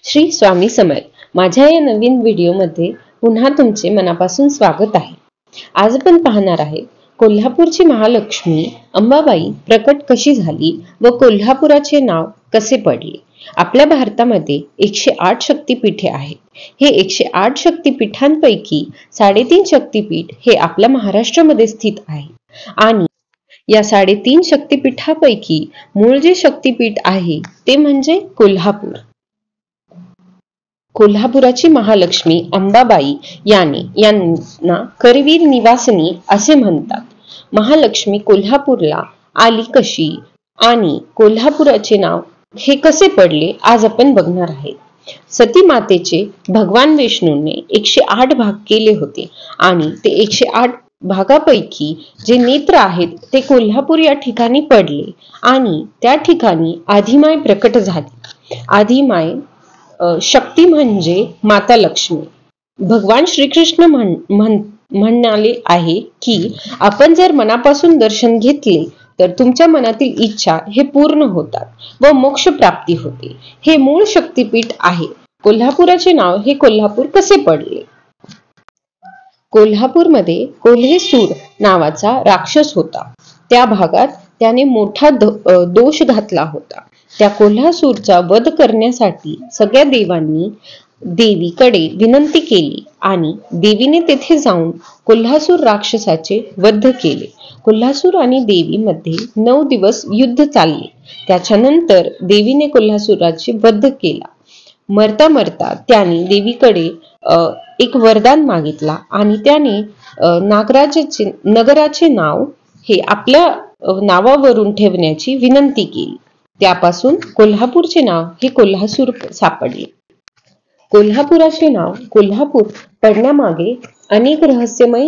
श्री स्वामी समर्थ. माझ्या या नवीन व्हिडिओमध्ये पुन्हा तुमचे मनापासून स्वागत आहे. आज आपण पाहणार आहे कोल्हापूरची महालक्ष्मी अंबाबाई प्रकट कशी झाली व कोल्हापुराचे नाव कसे पडले. आपल्या भारतामध्ये 108 शक्तिपीठे आहेत. हे 108 शक्तिपीठांपैकी 3.5 शक्तिपीठ हे आपल्या महाराष्ट्रामध्ये स्थित आहे आणि या 3.5 शक्तिपीठापैकी मूळ जे शक्तिपीठ आहे ते म्हणजे कोल्हापूर. कोल्हापुराची महालक्ष्मी अंबाबाई यांना करवीर निवासिनी असे म्हणतात. महालक्ष्मी कोल्हापूरला आली कशी आणि कोल्हापुराचे नाव हे कसे पडले आज आपण बघणार आहे. सती मातेचे भगवान विष्णूने 108 भाग केले होते आणि ते 108 भागापैकी जे नेत्र आहेत ते कोल्हापूर या ठिकाणी पडले आणि त्या ठिकाणी आदिमाय प्रकट झाली. आदिमाय शक्ती म्हणजे माता लक्ष्मी. भगवान श्रीकृष्ण म्हणाले आहे की आपण जर मनापासून दर्शन घेतले तर तुमच्या मनातील इच्छा हे पूर्ण होतात व मोक्ष प्राप्ती होते. हे मूळ शक्तिपीठ आहे. कोल्हापुराचे नाव हे कोल्हापूर कसे पडले. कोल्हापूरमध्ये कोल्हेसूर नावाचा राक्षस होता. त्या भागात त्याने मोठा दोष घातला होता. त्या कोल्हासूरचा वध करण्यासाठी सगळ्या देवांनी देवीकडे विनंती केली आणि देवीने तेथे जाऊन कोल्हासूर राक्षसाचे वध केले. कोल्हासूर आणि देवीमध्ये 9 दिवस युद्ध चालले. त्याच्यानंतर देवीने कोल्हासूराचे वध केला. मरता मरता त्याने देवीकडे एक वरदान मागितला आणि त्याने नगराचे नाव हे आपल्या नावावरून ठेवण्याची विनंती केली. त्यापासून कोल्हापूरचे नाव हे कोल्हासूर सापडले. कोल्हापुराचे नाव कोल्हापूर पडण्यामागे अनेक रहस्यमय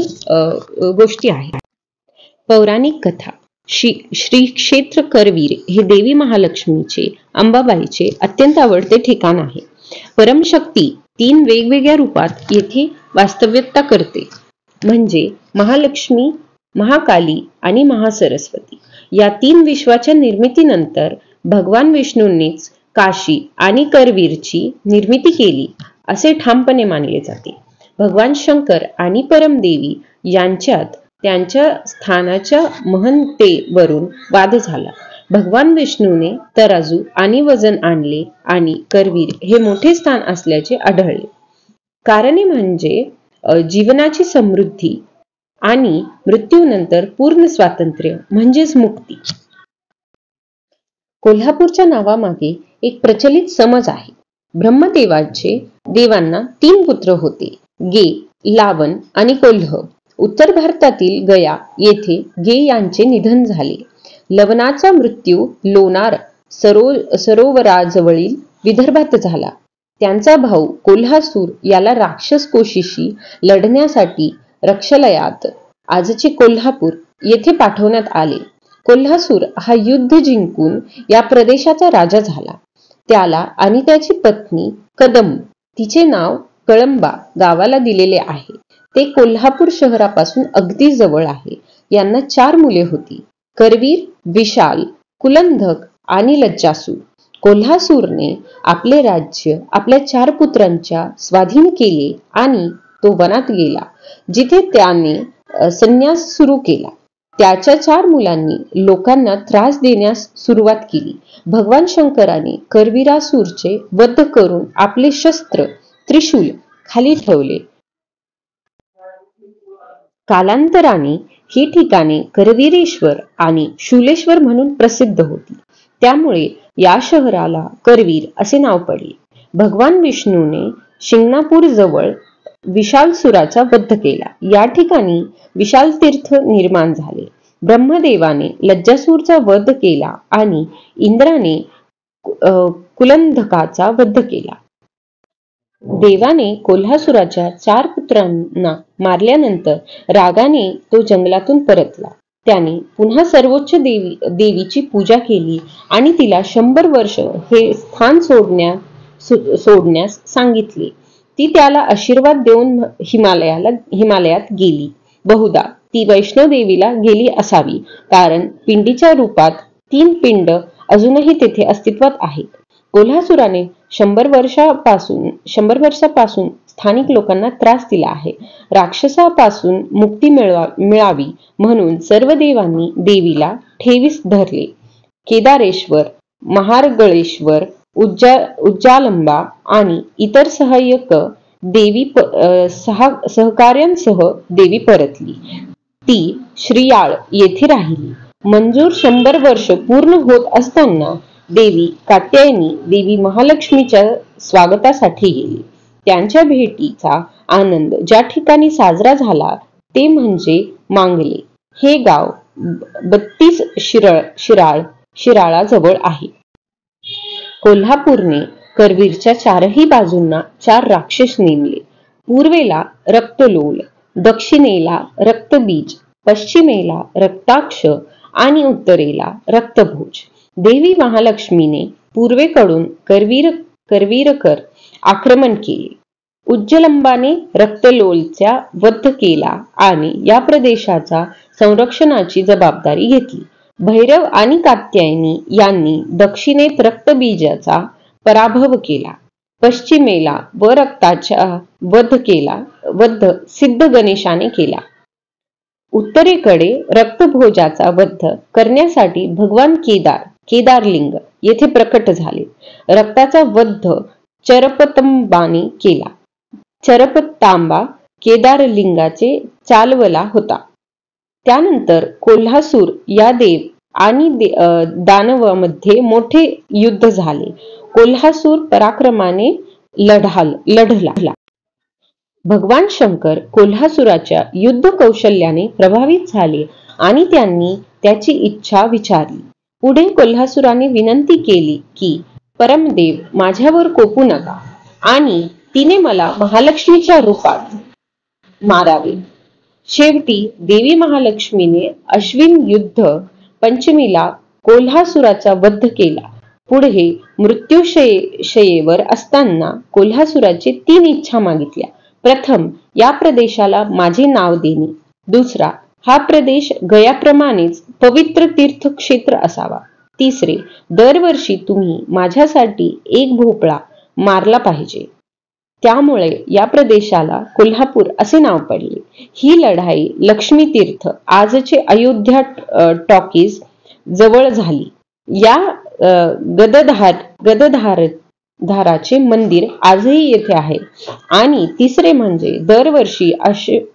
गोष्टी आहेत. पौराणिक कथा. श्री क्षेत्र करवीर हे देवी महालक्ष्मीचे अंबाबाईचे अत्यंत आवडते ठिकाण आहे. परमशक्ती 3 वेगवेगळ्या रूपात येथे वास्तव्यता करते, म्हणजे महालक्ष्मी, महाकाली आणि महासरस्वती. या 3 विश्वाच्या निर्मितीनंतर भगवान विष्णूंनीच काशी आणि करवीरची निर्मिती केली असे ठामपणे मानले जाते. भगवान शंकर आणि परमदेवी यांच्यात त्यांच्या स्थानाच्या महत्तेवरून वाद झाला. भगवान विष्णूने तराजू आणि वजन आणले आणि करवीर हे मोठे स्थान असल्याचे आढळले. कारणे म्हणजे जीवनाची समृद्धी आणि मृत्यूनंतर पूर्ण स्वातंत्र्य म्हणजेच मुक्ती. कोल्हापूरच्या नावामागे एक प्रचलित समज आहे. देवांना 3 पुत्र होते, गे, लावन आणि कोल्ह. उत्तर भारतातील गया येथे गे यांचे निधन झाले. लवनाचा मृत्यू लोणार सरोवराजवळील विदर्भात झाला. त्यांचा भाऊ कोल्हासूर याला राक्षस कोशीशी लढण्यासाठी रक्षलयात आजचे कोल्हापूर येथे पाठवण्यात आले. कोल्हासूर हा युद्ध जिंकून या प्रदेशाचा राजा झाला. त्याला आणि त्याची पत्नी कदंब, तिचे नाव कळंबा गावाला दिलेले आहे. ते कोल्हापूर शहरापासून अगदी जवळ आहे. यांना 4 मुले होती, करवीर, विशाल, कुलंधक आणि लज्जासूर. कोल्हासूरने आपले राज्य आपल्या 4 पुत्रांच्या स्वाधीन केले आणि तो वनात गेला, जिथे त्याने संन्यास सुरू केला. त्याच्या 4 मुलांनी लोकांना त्रास देण्यास सुरुवात केली. भगवान शंकराने करवीरासूरचे वध करून आपले शस्त्र त्रिशूल खाली ठेवले. कालांतराने ही ठिकाणे करवीरेश्वर आणि शूलेश्वर म्हणून प्रसिद्ध होती. त्यामुळे या शहराला करवीर असे नाव पडले. भगवान विष्णूने शिंगणापूर जवळ विशालसुराचा वध केला. या ठिकाणी विशाल तीर्थ निर्माण झाले. ब्रह्मदेवाने लज्जासूरचा वध केला आणि इंद्राने कुलंधकाचा वध केला. देवाने कोल्हासूराच्या 4 पुत्रांना मारल्यानंतर रागाने तो जंगलातून परतला. त्याने पुन्हा सर्वोच्च देवीची पूजा केली आणि तिला 100 वर्ष हे स्थान सोडण्यास सांगितले. ती त्याला आशीर्वाद देऊन हिमालयात गेली. बहुधा ती वैष्णोदेवीला गेली असावी, कारण पिंडीच्या रूपात 3 पिंड अजूनही तेथे अस्तित्वात आहेत. कोल्हासुराने 100 वर्षापासून स्थानिक लोकांना त्रास दिला आहे. राक्षसापासून मुक्ती मिळावी म्हणून सर्व देवांनी देवीला ठेवीस धरले. केदारेश्वर, महारगळेश्वर, उज्जालंबा आणि इतर सहाय्यक देवी सहकार्यांसह देवी परतली. ती श्रीयाळ येथे राहिली. मंजूर 100 वर्ष पूर्ण होत असताना देवी कात्यायनी देवी महालक्ष्मीच्या स्वागतासाठी गेली. त्यांच्या भेटीचा आनंद ज्या ठिकाणी साजरा झाला ते म्हणजे मांगले हे गाव 32 शिराळा जवळ आहे. कोल्हापूरने करवीरच्या चारही बाजूंना 4 राक्षस नेमले. पूर्वेला रक्तलोल, दक्षिणेला रक्तबीज, पश्चिमेला रक्ताक्ष आणि उत्तरेला रक्तभोज. देवी महालक्ष्मीने पूर्वेकडून करवीरकर आक्रमण केले. उज्जलंबाने रक्तलोलचा वध केला आणि या प्रदेशाचा संरक्षणाची जबाबदारी घेतली. भैरव आणि कात्यायनी यांनी दक्षिणेत रक्तबीजाचा पराभव केला. पश्चिमेला व रक्ताचा वध सिद्ध गणेशाने केला. उत्तरेकडे रक्तभोजाचा वध करण्यासाठी भगवान केदारलिंग येथे प्रकट झाले. रक्ताचा वध चरपतंबाने केला. चरपतांबा केदारलिंगाचे चालवला होता. त्यानंतर कोल्हासूर या देव आणि दानवामध्ये मोठे युद्ध झाले. कोल्हासूर पराक्रमाने लढला. भगवान शंकर कोल्हासुराच्या युद्ध कौशल्याने प्रभावित झाले आणि त्यांनी त्याची इच्छा विचारली. पुढे कोल्हासुराने विनंती केली की परमदेव माझ्यावर कोपू नका आणि तिने मला महालक्ष्मीच्या रूपात मारावे. शेवटी देवी महालक्ष्मीने अश्विन युद्ध पंचमीला कोल्हासुराचा वध केला. पुढे मृत्यूशयेवर असताना कोल्हासुराचे 3 इच्छा मागितल्या. प्रथम, या प्रदेशाला माझे नाव देणे. दुसरा, हा प्रदेश गयाप्रमाणेच पवित्र तीर्थक्षेत्र असावा. तिसरे, दरवर्षी तुम्ही माझ्यासाठी 1 भोपळा मारला पाहिजे. त्यामुळे या प्रदेशाला कोल्हापूर असे नाव पडले. ही लढाई लक्ष्मी तीर्थ, आजचे अयोध्या टॉकीज जवळ झाली. या गदधाराचे मंदिर आजही येथे आहे. आणि तिसरे म्हणजे दरवर्षी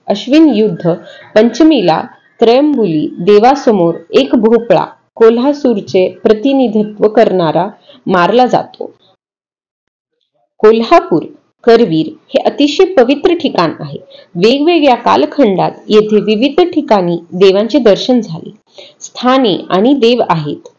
अश्विन युद्ध पंचमीला त्रयंबुली देवासमोर 1 भोपळा कोल्हासूरचे प्रतिनिधित्व करणारा मारला जातो. कोल्हापूर करवीर हे अतिशय पवित्र ठिकाण आहे. वेगवेगळ्या कालखंडात येथे विविध ठिकाणी देवांचे दर्शन झाले. स्थाने आणि देव आहेत.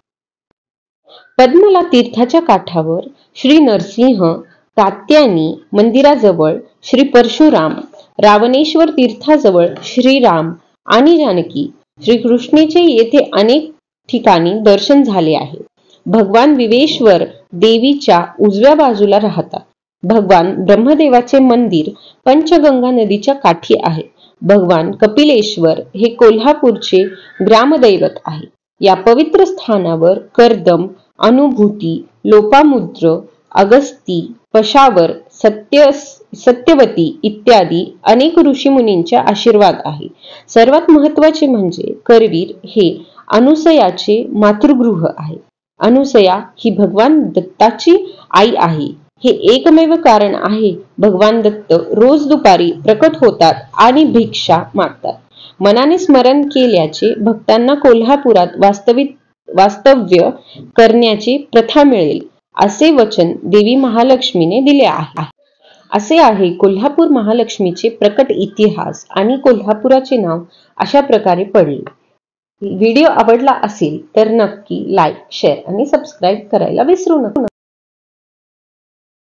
पद्मला तीर्थाच्या काठावर श्री नरसिंह, कात्यायनी मंदिराजवळ श्री परशुराम, रावणेश्वर तीर्थाजवळ श्रीराम आणि जानकी, श्रीकृष्णाचे येथे अनेक ठिकाणी दर्शन झाले आहे. भगवान विवेश्वर देवीच्या उजव्या बाजूला राहतात. भगवान ब्रह्मदेवाचे मंदिर पंचगंगा नदीच्या काठी आहे. भगवान कपिलेश्वर हे कोल्हापूरचे ग्रामदैवत आहे. या पवित्र स्थानावर कर्दम, अनुभूती, लोपामुद्र, अगस्ती, पशावर, सत्यवती इत्यादी अनेक ऋषीमुनींचे आशीर्वाद आहे. सर्वात महत्त्वाचे म्हणजे करवीर हे अनुसयाचे मातृगृह आहे. अनुसया ही भगवान दत्ताची आई आहे. हे एकमेव कारण आहे भगवान दत्त रोज दुपारी प्रकट होतात आणि भिक्षा मागतात. मनाने स्मरण केल्याचे भक्तांना कोल्हापुरात वास्तव्य करण्याची प्रथा मिळेल असे वचन देवी महालक्ष्मीने दिले आहे. असे आहे कोल्हापूर महालक्ष्मीचे प्रकट इतिहास आणि कोल्हापुराचे नाव अशा प्रकारे पडले. व्हिडिओ आवडला असेल तर नक्की लाईक, शेअर आणि सबस्क्राईब करायला विसरू नका.